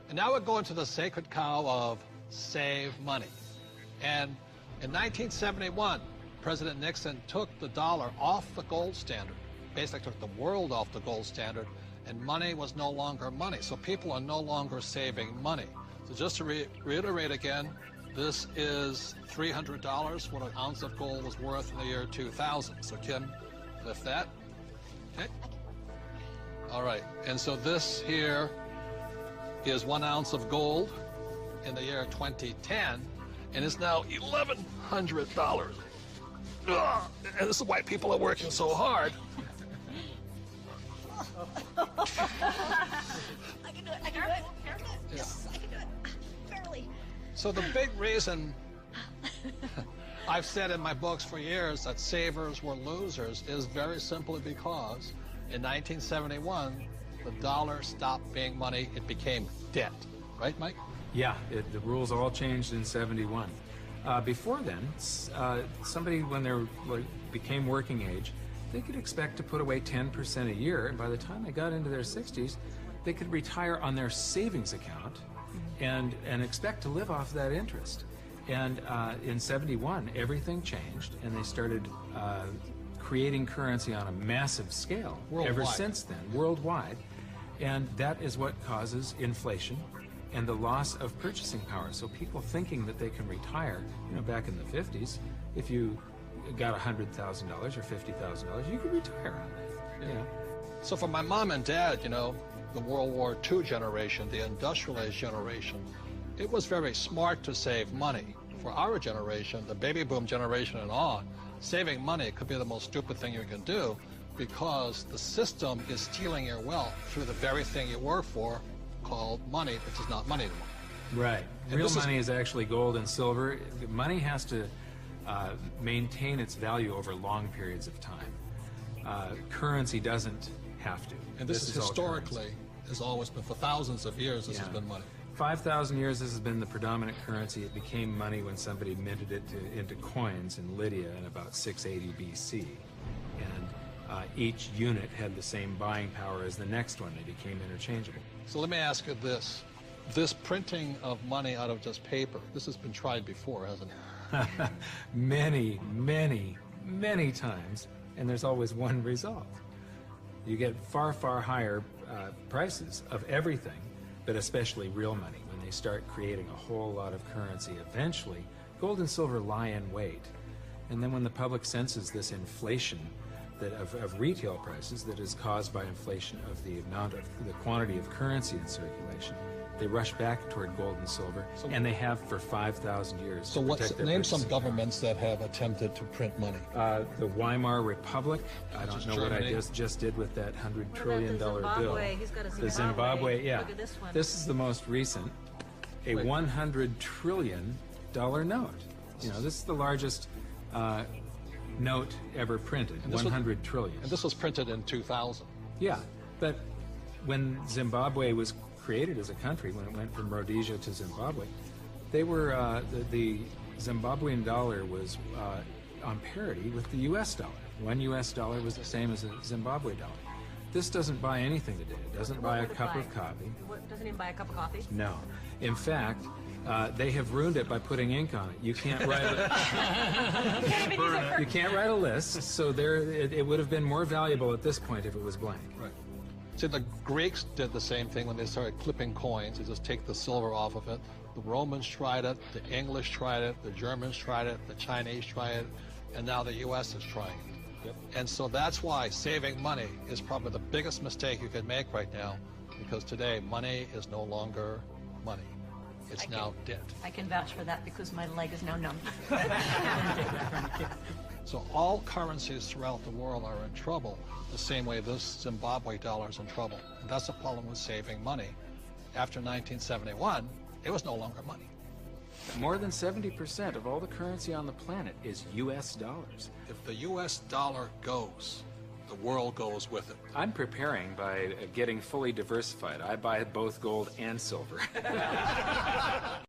And now we're going to the sacred cow of save money. And in 1971, President Nixon took the dollar off the gold standard, basically took the world off the gold standard, and money was no longer money. So people are no longer saving money. So just to reiterate again, this is $300, what an ounce of gold was worth in the year 2000. So Kim, lift that. Okay. All right, and so this here is 1 ounce of gold in the year 2010, and it's now $1,100. And this is why people are working so hard. I can do it. I can do it. Yes, I can do it. Barely. So the big reason I've said in my books for years that savers were losers is very simply because in 1971, the dollar stopped being money. It became debt. Right, Mike? Yeah, the rules all changed in '71. Before then, somebody, when they became working age, they could expect to put away 10% a year, and by the time they got into their 60s, they could retire on their savings account and expect to live off that interest. And in '71, everything changed, and they started creating currency on a massive scale. Worldwide. Ever since then, worldwide. And that is what causes inflation and the loss of purchasing power. So people thinking that they can retire, back in the 50s, if you got $100,000 or $50,000, you could retire on that. Yeah. So for my mom and dad, the World War II generation, the industrial age generation, it was very smart to save money. For our generation, the baby boom generation and on, saving money could be the most stupid thing you can do because the system is stealing your wealth through the very thing you work for, called money, which is not money anymore. Right. Real money is actually gold and silver. Money has to maintain its value over long periods of time. Currency doesn't have to. And this is historically, has always been, for thousands of years, this has been money. 5,000 years this has been the predominant currency. It became money when somebody minted it into coins in Lydia in about 680 BC. And each unit had the same buying power as the next one. They became interchangeable. So let me ask you this. This printing of money out of just paper, this has been tried before, hasn't it? Many, many, many times, and there's always one result. You get far, far higher prices of everything, but especially real money. When they start creating a whole lot of currency, eventually gold and silver lie in wait. And then when the public senses this inflation of retail prices that is caused by inflation of the quantity of currency in circulation, they rush back toward gold and silver, and they have for 5,000 years. So name some governments that have attempted to print money. The Weimar Republic. I don't know Germany. what I just did with that $100 trillion bill. He's got a Zimbabwe. The Zimbabwe, yeah. Look at this one. This is the most recent, a $100 trillion note. This is the largest note ever printed, 100 trillion. And this was printed in 2000. Yeah, but when Zimbabwe was created as a country, when it went from Rhodesia to Zimbabwe, they were, the Zimbabwean dollar was on parity with the US dollar. $1 US was the same as a Zimbabwe dollar. This doesn't buy anything today. It doesn't buy a cup of coffee. Doesn't even buy a cup of coffee? No. In fact, they have ruined it by putting ink on it. You can't write you can't write a list, so it would have been more valuable at this point if it was blank. Right. See, the Greeks did the same thing when they started clipping coins. They just take the silver off of it. The Romans tried it, the English tried it, the Germans tried it, the Chinese tried it, and now the U.S. is trying it. Yep. And so that's why saving money is probably the biggest mistake you could make right now, because today money is no longer money. It's now debt. I can vouch for that because my leg is now numb. So all currencies throughout the world are in trouble, the same way this Zimbabwe dollar is in trouble. And that's the problem with saving money. After 1971, it was no longer money. More than 70% of all the currency on the planet is U.S. dollars. If the U.S. dollar goes, the world goes with it. I'm preparing by getting fully diversified. I buy both gold and silver.